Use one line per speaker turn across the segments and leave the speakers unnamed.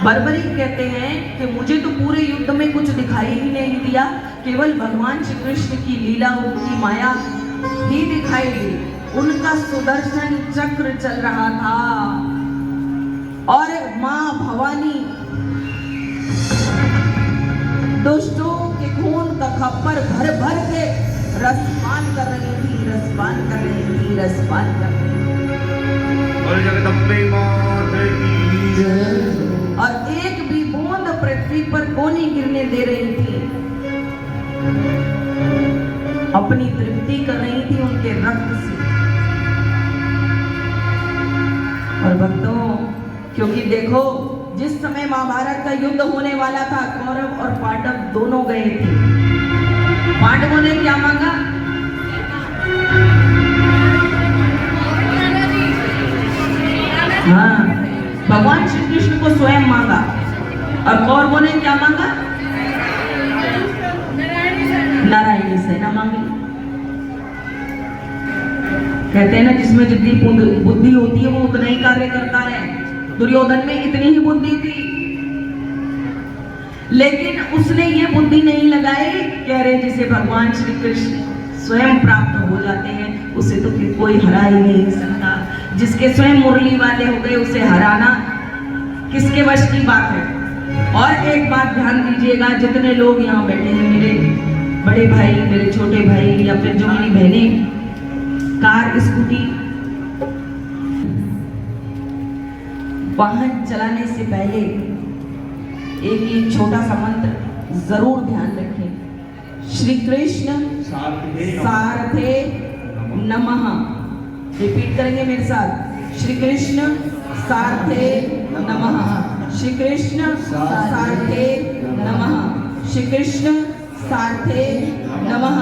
बर्बरी कहते हैं कि मुझे तो पूरे युद्ध में कुछ दिखाई ही नहीं दिया, केवल भगवान श्री कृष्ण की लीला, उनकी माया ही दिखाई दी। उनका सुदर्शन चक्र चल रहा था और मां भवानी दुष्टों के खून का खप्पर भर भर के रसपान कर रही थी, रसपान कर रही थी, रसपान कर रही थी। और एक भी बूंद पृथ्वी पर को नहीं गिरने दे रही थी। अपनी तृप्ति कर रही थी उनके रक्त से। और भक्तों, क्योंकि देखो जिस समय महाभारत का युद्ध होने वाला था, कौरव और पांडव दोनों गए थे। पांडवों ने क्या मांगा? हाँ, भगवान श्री कृष्ण को स्वयं मांगा। और कौरवों ने क्या मांगा? नारायणी सेना मांगी। कहते हैं ना, जिसमें जितनी बुद्धि होती है वो उतना ही कार्य करता है। दुर्योधन में इतनी ही बुद्धि थी, लेकिन उसने ये बुद्धि नहीं लगाई कि अरे जिसे भगवान श्री कृष्ण स्वयं प्राप्त हो जाते हैं उसे तो फिर कोई हरा ही नहीं सकता। जिसके स्वयं मुरली वाले हो गए उसे हराना किसके वश की बात है। और एक बात ध्यान दीजिएगा, जितने लोग यहाँ बैठे हैं, मेरे बड़े भाई, मेरे छोटे भाई, या फिर जो मेरी बहनें कार स्कूटी वाहन चलाने से पहले एक छोटा सा मंत्र जरूर ध्यान रखें। श्री कृष्ण सारथे नमः। रिपीट करेंगे मेरे साथ। श्री कृष्ण सारथे नमः, श्री कृष्ण सारथे नमः, श्री कृष्ण सारथे नमः।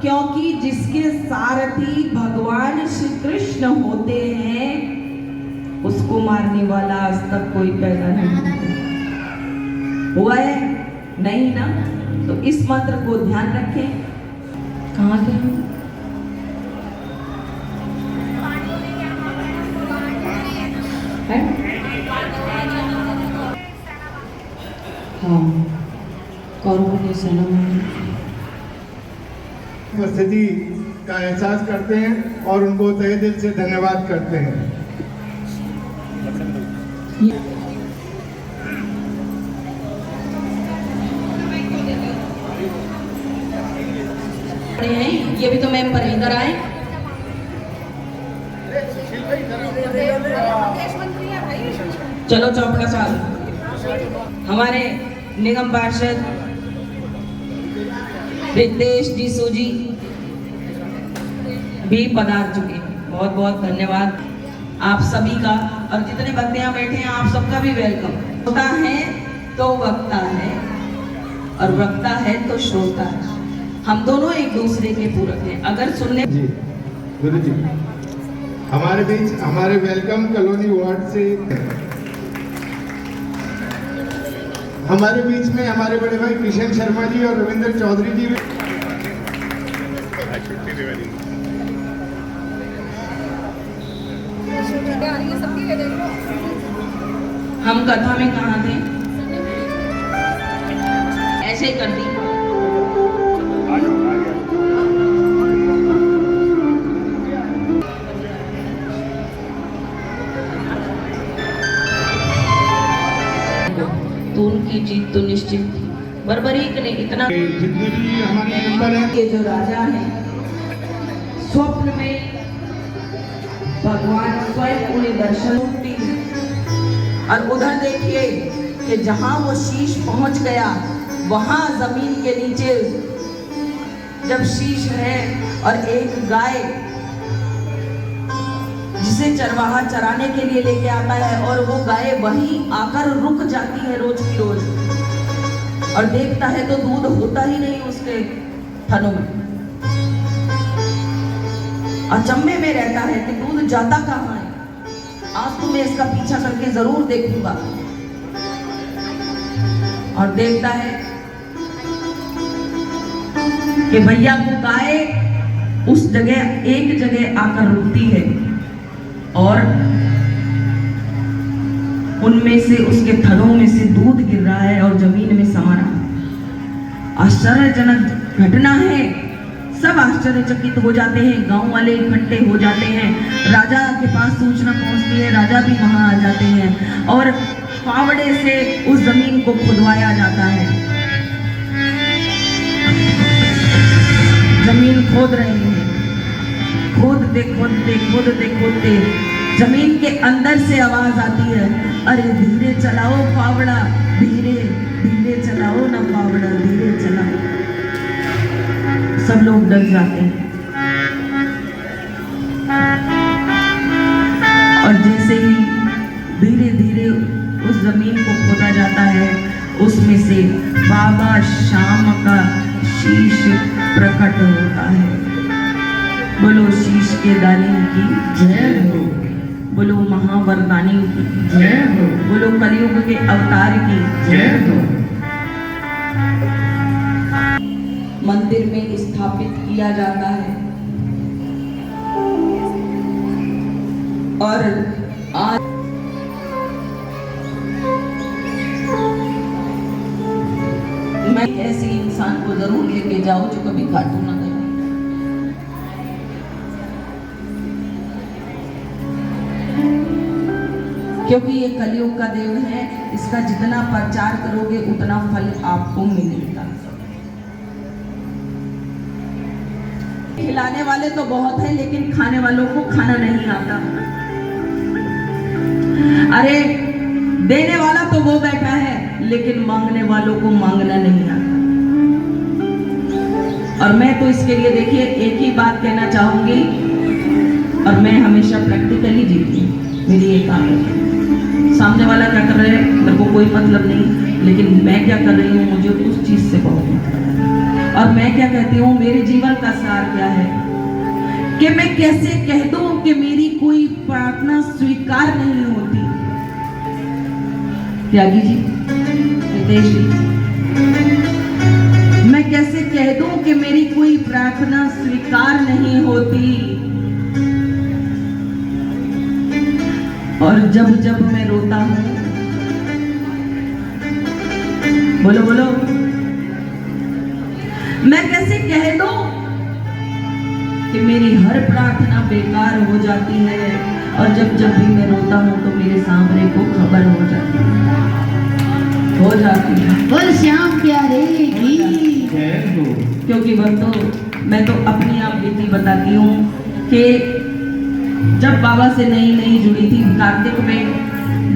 क्योंकि जिसके सारथी भगवान श्री कृष्ण होते हैं उसको मारने वाला आज तक कोई पैदा नहीं हुआ है, नहीं ना। तो इस मंत्र को ध्यान रखें। कहाँ थे हम? हाँ, कौरवों की सेना में
स्थिति का एहसास करते हैं और उनको तहे दिल से धन्यवाद करते हैं।
ये भी तो मैम पर इधर आए। चलो चौपड़ा साहब, हमारे निगम पार्षद रितेश जी सूजी भी पधार चुके। बहुत बहुत धन्यवाद आप सभी का, और जितने भक्त यहाँ बैठे हैं आप सबका भी वेलकम। श्रोता है तो वक्ता है, और वक्ता है तो श्रोता है। हम दोनों एक दूसरे के पूरक हैं। अगर सुनने
जी गुरु जी हमारे बीच, हमारे वेलकम कॉलोनी वार्ड से हमारे बीच में हमारे बड़े भाई किशन शर्मा जी और रविंद्र चौधरी जी भी।
हम कथा में कहाँ थे? ऐसे ही कर दी। तो उनकी जीत तो निश्चित थी। बर्बरीक ने इतना,
जितनी भी हमारे मेंबर हैं,
ये जो राजा है, स्वप्न में भगवान स्वयं उन्हें दर्शन देते हैं। और उधर देखिए कि जहां वो शीश पहुंच गया, वहां जमीन के नीचे जब शीश है और एक गाय जिसे चरवाहा चराने के लिए लेके आता है, और वो गाय वहीं आकर रुक जाती है रोज की रोज, और देखता है तो दूध होता ही नहीं उसके थनों में। अचंभे में रहता है कि दूध जाता कहाँ है। आज तो मैं इसका पीछा करके जरूर देखूंगा। और देखता है कि भैया को गाय उस जगह, एक जगह आकर रुकती है, और उनमें से, उसके थनों में से आश्चर्यजनक घटना है। सब आश्चर्यचकित हो जाते हैं, गांव वाले इकट्ठे हो जाते हैं, राजा के पास सूचना पहुंचती है, राजा भी वहां आ जाते हैं और फावड़े से उस जमीन को खुदवाया जाता है। जमीन खोद रहे हैं, खोदते खोदते खोदते खोदते जमीन के अंदर से आवाज आती है, अरे धीरे चलाओ फावड़ा, धीरे धीरे चलाओ ना फावड़ा, धीरे चलाओ। सब लोग डर जाते हैं और जैसे ही धीरे धीरे उस जमीन को खोदा जाता है, उसमें से बाबा श्याम का शीश प्रकट होता है। बोलो शीश के दानी की जय हो, बोलो महावरदानी की जय हो, बोलो कलयुग के अवतार की जय हो। मंदिर में स्थापित किया जाता है और आज मैं ऐसे इंसान को जरूर लेके जाऊं जो कभी खाटू ना गए। क्योंकि ये कलयुग का देव है, इसका जितना प्रचार करोगे उतना फल आपको मिलेगा। खिलाने वाले तो बहुत है, लेकिन खाने वालों को खाना नहीं आता। अरे देने वाला तो वो बैठा है, लेकिन मांगने वालों को मांगना नहीं आता। और मैं तो इसके लिए देखिए एक ही बात कहना चाहूंगी, और मैं हमेशा प्रैक्टिकली जीती हूँ। मेरी एक आदत है, सामने वाला क्या कर रहा है मेरे को कोई मतलब नहीं, लेकिन मैं क्या कर रही हूँ मुझे उस चीज से बहुत मतलब है। और मैं क्या कहती हूँ, मेरे जीवन का सार क्या है कि मैं कैसे कह दूं कि मेरी कोई प्रार्थना स्वीकार नहीं होती। त्यागी जी, हितेश जी, मैं कैसे कह दूं कि मेरी कोई प्रार्थना स्वीकार नहीं होती। और जब जब मैं रोता हूं, बोलो बोलो, मैं कैसे कह दूं कि मेरी हर प्रार्थना बेकार हो जाती है। और जब जब भी मैं रोता हूं तो मेरे सामने को खबर हो जाती है,
बोल श्याम प्यारे की।
क्योंकि वह तो मैं तो अपनी आप बीती बताती हूँ कि जब बाबा से नई नई जुड़ी थी, कार्तिक में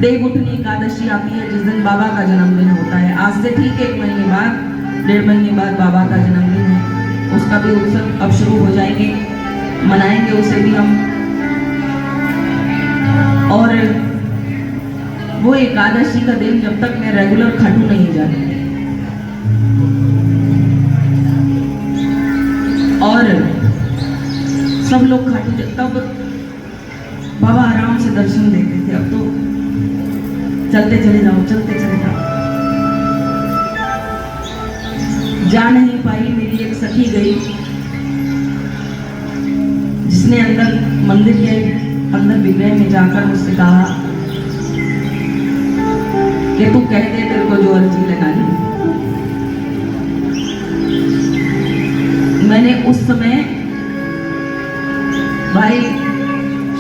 देवउठनी एकादशी आती है जिस दिन बाबा का जन्मदिन होता है। आज से ठीक 1 महीने बाद, 1.5 महीने बाद बाबा का जन्मदिन है। उसका भी उत्सव अब शुरू हो जाएंगे, मनाएंगे उसे भी हम। और वो एकादशी का दिन जब तक मैं रेगुलर खाटू नहीं जाती और सब लोग खाटू, तब बाबा आराम से दर्शन देते थे। अब तो चलते चले जाओ, चलते चले जाओ। जा नहीं पाई, मेरी एक सखी गई जिसने अंदर मंदिर के अंदर विग्रह में जाकर मुझसे कहा कि तू कह दे तेरे को जो अर्जी लगानी। मैंने उस समय भाई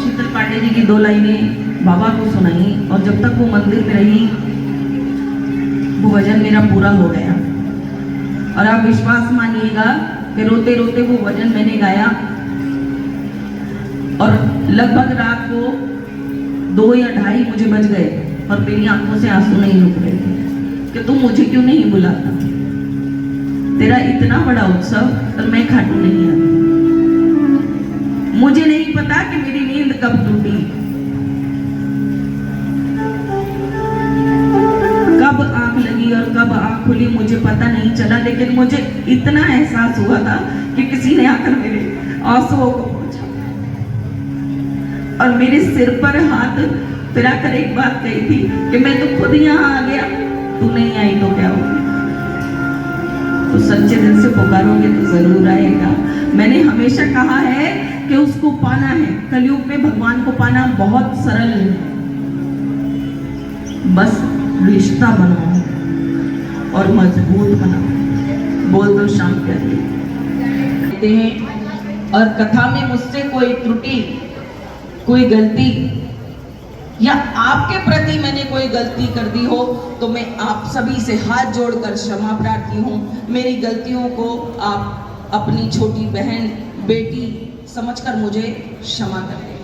शीतल पांडे जी की 2 लाइनें बाबा को सुनाई और जब तक वो मंदिर में रही वो भजन मेरा पूरा हो गया। और आप विश्वास मानिएगा कि रोते रोते वो भजन मैंने गाया और लगभग रात को 2 या 2:30 मुझे बज गए और मेरी आंखों से आंसू नहीं रुक रहे थे कि तू मुझे क्यों नहीं बुलाता, तेरा इतना बड़ा उत्सव और मैं खाटू नहीं आती। मुझे नहीं पता कि मेरी नींद कब टूटी, कब आंख लगी और कब आंख खुली मुझे पता नहीं चला, लेकिन मुझे इतना एहसास हुआ था कि किसी ने आकर मेरे आंसुओं को पोंछा और मेरे सिर पर हाथ फिराकर एक बात कही थी कि मैं तो खुद यहाँ आ गया, तू नहीं आई तो क्या होगा। तो सच्चे दिल से पुकारोगे तो जरूर आएगा। मैंने हमेशा कहा है कि उसको पाना है, कलयुग में भगवान को पाना बहुत सरल है, बस रिश्ता बनाओ और मजबूत बनाओ। बोल दो शाम प्यारी कहते हैं। और कथा में मुझसे कोई त्रुटि, कोई गलती या आपके प्रति मैंने कोई गलती कर दी हो तो मैं आप सभी से हाथ जोड़कर क्षमा प्रार्थी हूँ। मेरी गलतियों को आप अपनी छोटी बहन बेटी समझकर मुझे क्षमा कर दें।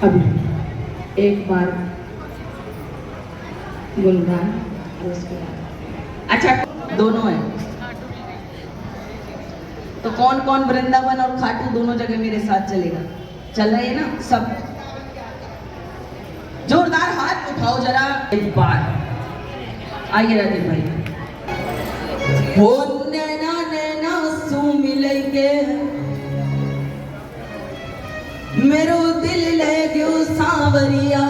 अभी एक बार गुणगान और उसके बाद
अच्छा दोनों है तो कौन कौन वृंदावन और खाटू दोनों जगह मेरे साथ चलेगा? चल रहे हैं ना सब? जोरदार हाथ उठाओ जरा एक बार। आइए राजीव भाई। हो नैना नैना सू मिलेंगे मेरो दिल ले गयो सांवरिया।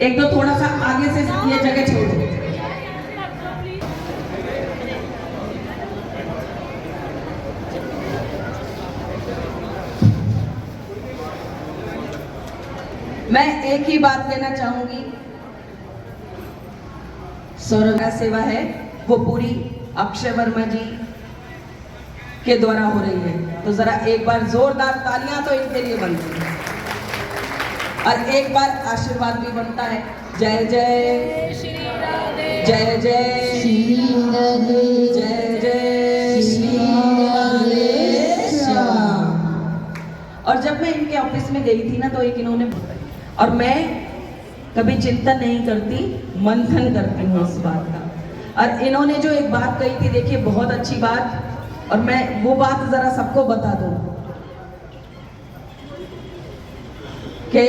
एक दो थोड़ा सा आगे से ये जगह छोड़ो। मैं एक ही बात कहना चाहूंगी, सौरभ का सेवा है वो पूरी अक्षय वर्मा जी के द्वारा हो रही है, तो जरा एक बार जोरदार तालियां तो इनके लिए बनती है और एक बार आशीर्वाद भी बनता है। जय जय श्री राधे, जय जय श्री राधे, जय जय श्री राधे श्याम। और जब मैं इनके ऑफिस में गई थी ना तो एक इन्होंने, और मैं कभी चिंतन नहीं करती, मंथन करती हूँ उस बात का, और इन्होंने जो एक बात कही थी, देखिए बहुत अच्छी बात, और मैं वो बात जरा सबको बता दूं कि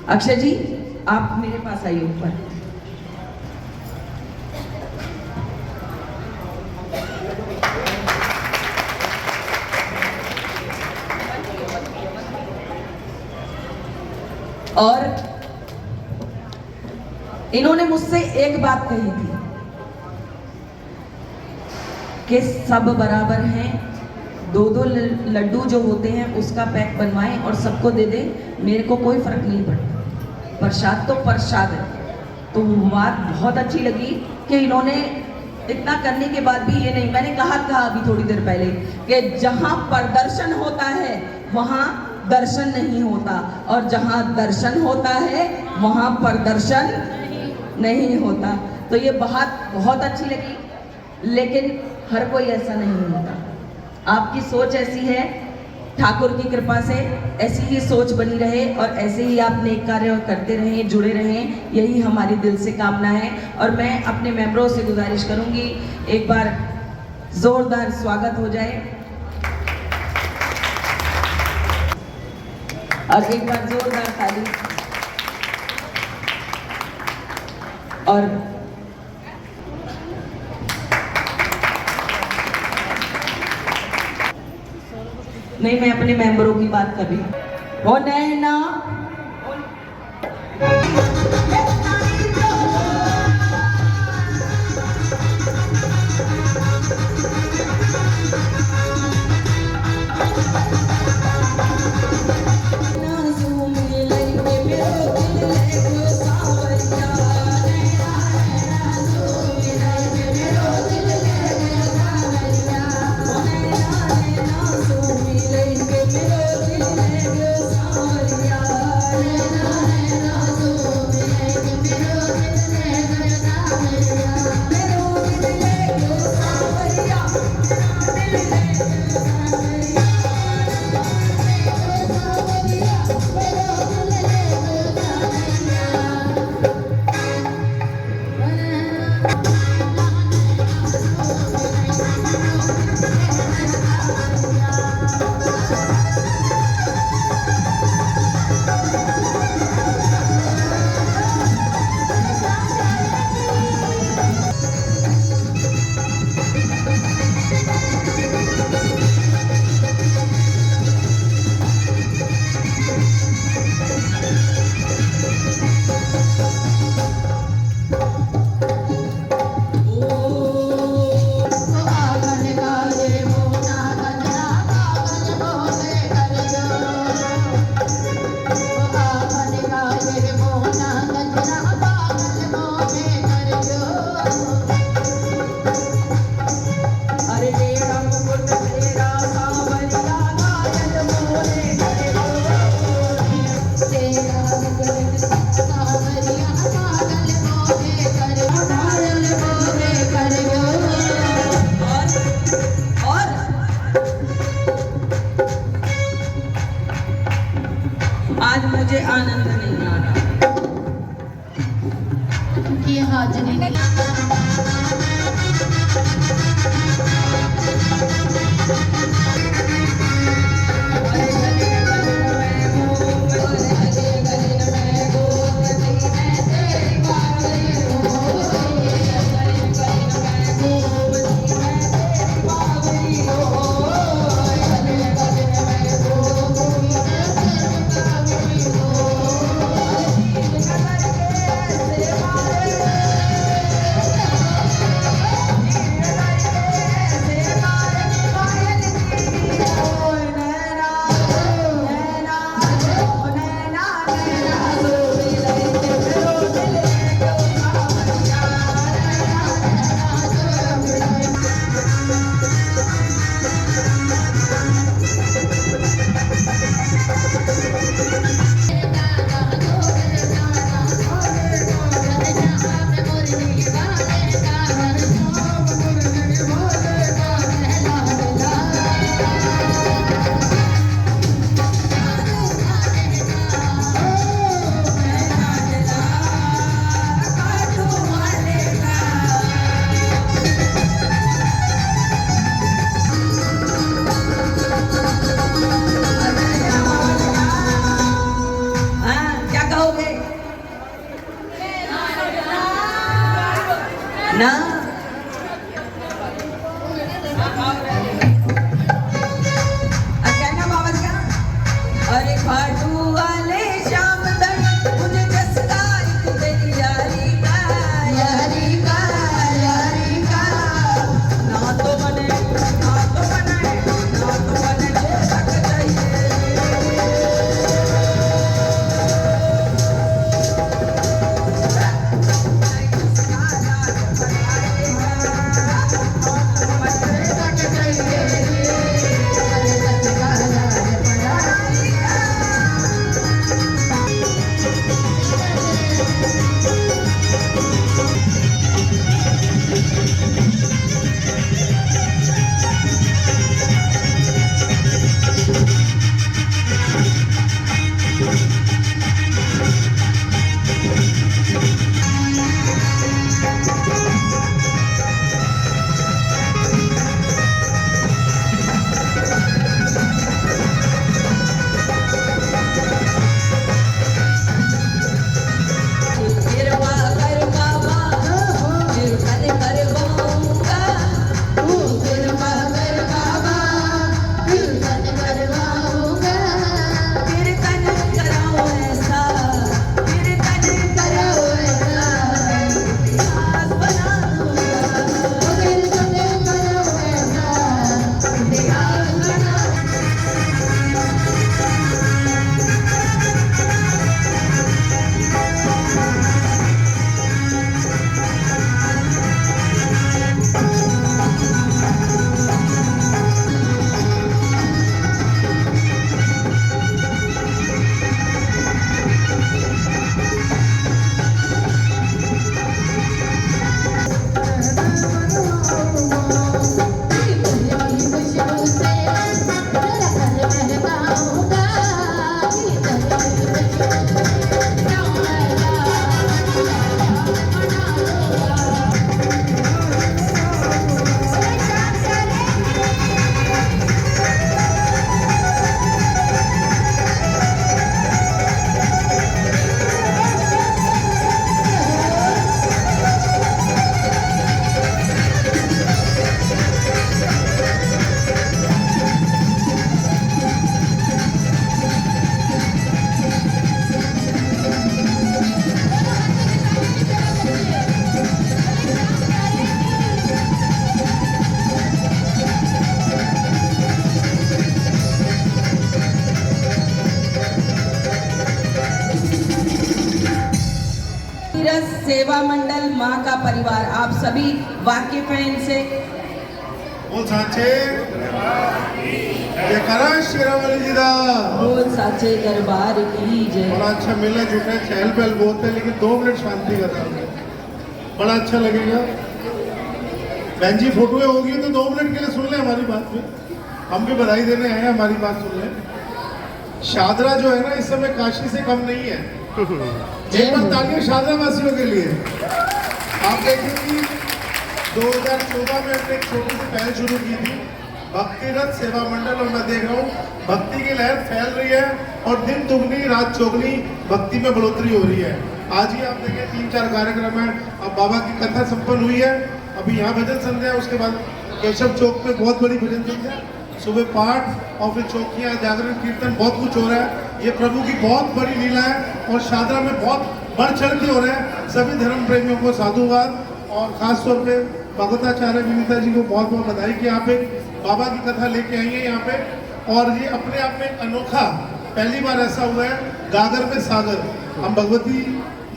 अक्षय जी आप मेरे पास आइए ऊपर। और इन्होंने मुझसे एक बात कही थी कि सब बराबर हैं, दो दो लड्डू जो होते हैं उसका पैक बनवाएं और सबको दे दें, मेरे को कोई फर्क नहीं पड़ता, प्रसाद तो प्रसाद है। तो बात बहुत अच्छी लगी कि इन्होंने इतना करने के बाद भी ये नहीं, मैंने कहा था अभी थोड़ी देर पहले कि जहां प्रदर्शन होता है वहां दर्शन नहीं होता, और जहां दर्शन होता है वहां प्रदर्शन नहीं होता। तो ये बात बहुत अच्छी लगी, लेकिन हर कोई ऐसा नहीं होता। आपकी सोच ऐसी है, ठाकुर की कृपा से ऐसी ही सोच बनी रहे और ऐसे ही आप नेक कार्य करते रहें, जुड़े रहें, यही हमारी दिल से कामना है। और मैं अपने मेंबरों से गुजारिश करूंगी, एक बार जोरदार स्वागत हो जाए और एक बार जोरदार ताली। और नहीं, मैं अपने मेंबरों की बात कर रही हूँ। ओ नैना आज मुझे आनंद नहीं आ रहा
कि हाजिरी
ना कहना बाबा क्या? अरे खाटू वाले श्याम दन मुझे जसका तेरी यारी का ना तो बने ना तो बने ना तो बने तक चाहिए। सेवा मंडल माँ का परिवार, आप सभी वाकिफ हैं इनसे।
बोल साचे जयकारा शेरावाली जी दा।
बोल साचे दरबार की जय।
बड़ा अच्छा मिलना जुटना चहल पहल बहुत है, लेकिन 2 मिनट शांति का था, बड़ा अच्छा लगेगा। बहन जी फोटो होगी तो 2 मिनट के लिए सुन ले हमारी बात भी, हम भी बधाई देने आए हैं, हमारी बात सुन ले। शादरा जो है ना इस समय काशी से कम नहीं है। एक बार तालियां शादरा वासियों के लिए। आप देखिए कि 2014 में हमने एक छोटी सी पहल शुरू की थी, भक्तिरथ सेवा मंडल, और मैं देख रहा हूँ भक्ति की लहर फैल रही है और दिन दुगनी रात चौगनी भक्ति में बढ़ोतरी हो रही है। आज ही आप देखिए 3-4 कार्यक्रम है, अब बाबा की कथा संपन्न हुई है, अभी यहाँ भजन संध्या है, उसके बाद केशव चौक पे बहुत बड़ी भजन संध्या, सुबह पाठ और फिर चौकियाँ जागरण कीर्तन बहुत कुछ हो रहा है। ये प्रभु की बहुत बड़ी लीला है और शादरा में बहुत बढ़ चढ़ के हो रहे हैं। सभी धर्म प्रेमियों को साधुवाद और खास तौर पे भगवताचार्य विनीता जी को बहुत बहुत बधाई कि आप एक बाबा की कथा लेके आई है यहाँ पे, और ये अपने आप में एक अनोखा, पहली बार ऐसा हुआ है गागर में सागर। हम भगवती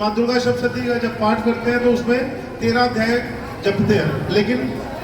माँ दुर्गा सप्तशती का जब पाठ करते हैं तो उसमें 13 अध्याय जपते हैं, लेकिन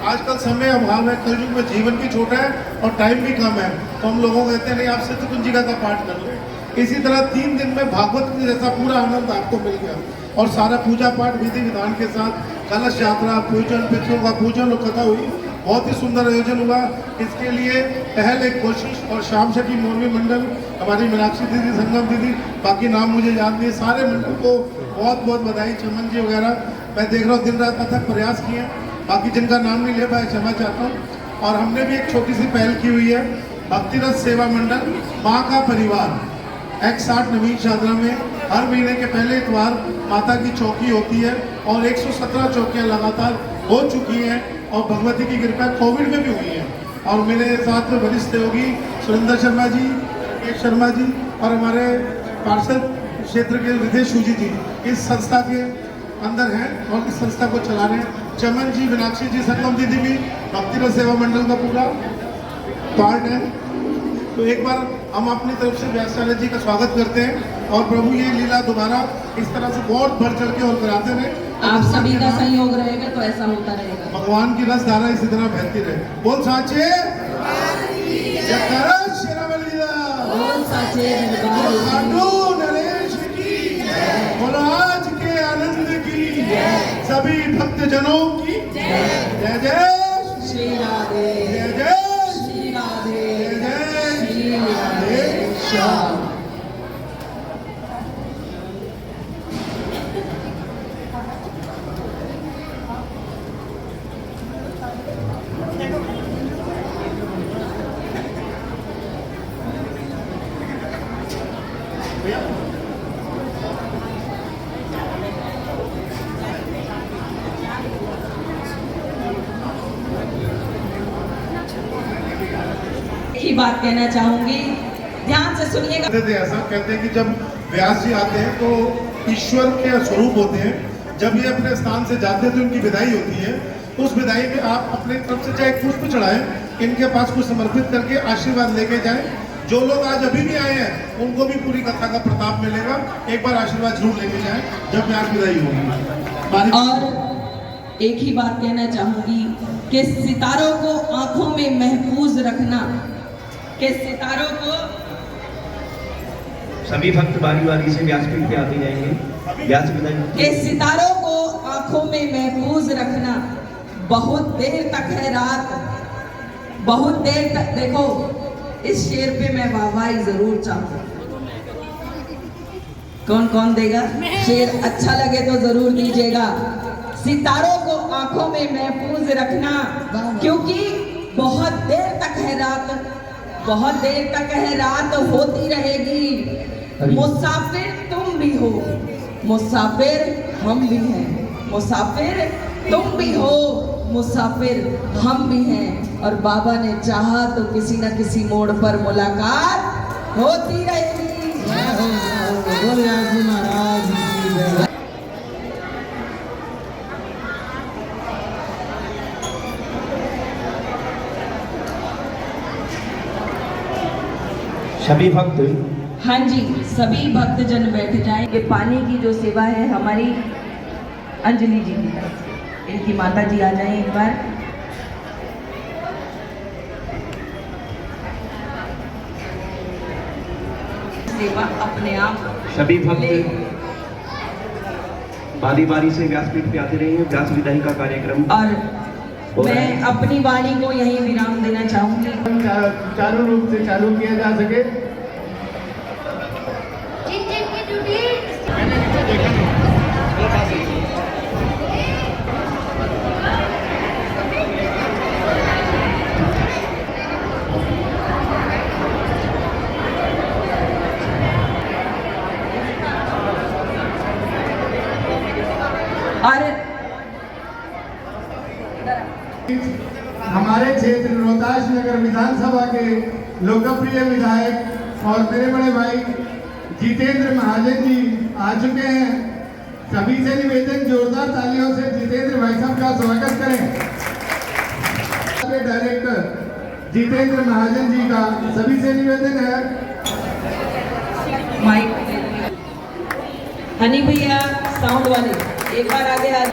आजकल समय अभाव है, कलयुग में जीवन भी छोटा है और टाइम भी कम है, तो हम लोगों को कहते हैं नहीं आप सिद्ध कुंजिका का पाठ कर लें। इसी तरह 3 दिन में भागवत के जैसा पूरा आनंद आपको मिल गया, और सारा पूजा पाठ विधि विधान के साथ कलश यात्रा, पूजन, पितरों का पूजन और कथा हुई, बहुत ही सुंदर आयोजन हुआ। इसके लिए पहल एक कोशिश, और शाम शकी मोरवी मंडल, हमारी मीनाक्षी दीदी, संगम दीदी, बाकी नाम मुझे याद नहीं, सारे मंडल को बहुत बहुत बधाई। चमन जी वगैरह मैं देख रहा हूँ दिन रात अथक प्रयास किए हैं, बाकी जिनका नाम नहीं ले पाया क्षमा चाहता हूँ। और हमने भी एक छोटी सी पहल की हुई है, भक्तिरथ सेवा मंडल माँ का परिवार, X8 नवीन शादरा में हर महीने के पहले इतवार माता की चौकी होती है, और 117 चौकियाँ लगातार हो चुकी हैं, और भगवती की कृपा कोविड में भी हुई है। और मेरे साथ में वरिष्ठ सहयोगी सुरेंद्र शर्मा जी, राकेश शर्मा जी, और हमारे पार्षद क्षेत्र के रितेश सूजी जी इस संस्था के अंदर हैं और इस संस्था को चला रहे हैं। चमन जी, मीनाक्षी जी, संगम दीदी भी भक्तिरथ सेवा मंडल का पूरा पार्ट है। तो एक बार हम अपनी तरफ से व्यासाचार्य जी का स्वागत करते हैं, और प्रभु ये लीला दोबारा इस तरह से बहुत बढ़ चढ़ के और कराते रहे।
आप सभी का सहयोग रहेगा तो ऐसा होता रहेगा।
भगवान की रस धारा इसी तरह बहती रहे। बोल साचे जयकारा शेरावाली दा।
बोल साचे दरबार की
साधु नरेश की, बोलो आज के आनंद की, सभी भक्त जनों की जय जय
श्री राधे,
जय जय
श्री राधे,
जय जय
श्री राधे श्याम। ही बात कहना चाहूंगी, ध्यान से सुनिएगा।
कहते थे ऐसा, कहते हैं कि जब व्यास जी आते हैं तो ईश्वर के स्वरूप होते हैं, जब ये अपने स्थान से जाते हैं तो इनकी विदाई होती है। तो उस विदाई में आप अपने तरफ से चाहे पुष्प चढ़ाएं, इनके पास कुछ समर्पित करके आशीर्वाद लेके जाएं। जो लोग आज अभी भी आए हैं उनको भी पूरी कथा का प्रताप मिलेगा। एक बार आशीर्वाद जरूर लेके जाएं जब व्यास विदाई होगी।
और एक ही बात कहना चाहूंगी कि सितारों को आंखों में महफूज रखना, कि सितारों को
सभी भक्त बारी बारी से व्यासपीठ पे आते जाएंगे। व्यास विदाई
कि सितारों को आंखों में महफूज रखना, बहुत देर तक है रात, बहुत देर तक। देखो इस शेर पे मैं वाहवाही जरूर चाहूँ, कौन कौन देगा शेर? अच्छा लगे तो जरूर दीजिएगा। सितारों को आंखों में महफूज रखना, क्योंकि बहुत देर तक है रात, बहुत देर तक है रात, होती रहेगी। मुसाफिर तुम भी हो, मुसाफिर हम भी हैं, मुसाफिर तुम भी हो, मुसाफिर हम भी हैं। और बाबा ने चाहा तो किसी न किसी मोड़ पर मुलाकात होती रहेगी।
सभी भक्त,
हाँ जी, सभी भक्तजन बैठ जाएं। ये पानी की जो सेवा है हमारी अंजलि जी की तरफ से। इनकी माता जी आ जाएं एक बार। सेवा अपने आप
सभी
ले-
भक्त बारी बारी से व्यासपीठ पे आते रहे हैं। व्यास विदाई का कार्यक्रम
और मैं अपनी वाणी को यहीं विराम देना चाहूंगी।
चारों रूप से चालू किया जा सके।
और
हमारे क्षेत्र रोहतास नगर विधानसभा के लोकप्रिय विधायक और मेरे बड़े भाई जितेंद्र महाजन जी आ चुके हैं। सभी से निवेदन जोरदार तालियों से जितेंद्र भाई साहब का स्वागत करें। के डायरेक्टर जितेंद्र महाजन जी का सभी से निवेदन है।
माइक हनी भैया साउंड वाले एक बार आगे आ।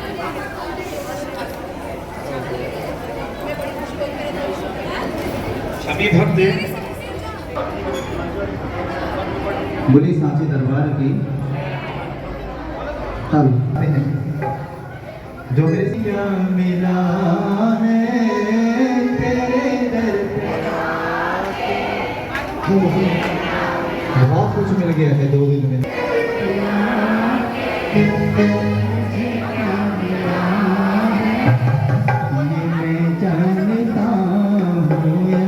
सभी भक्त
बोली सांची दरबार की तब जो मिला है तेरे दर पे बहुत कुछ मिल गया है 2 दिन में। ये मैं जानता हूँ या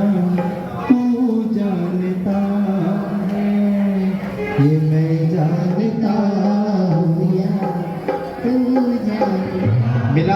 तू जानता है, ये मैं जानता हूँ या तू जानता। मिला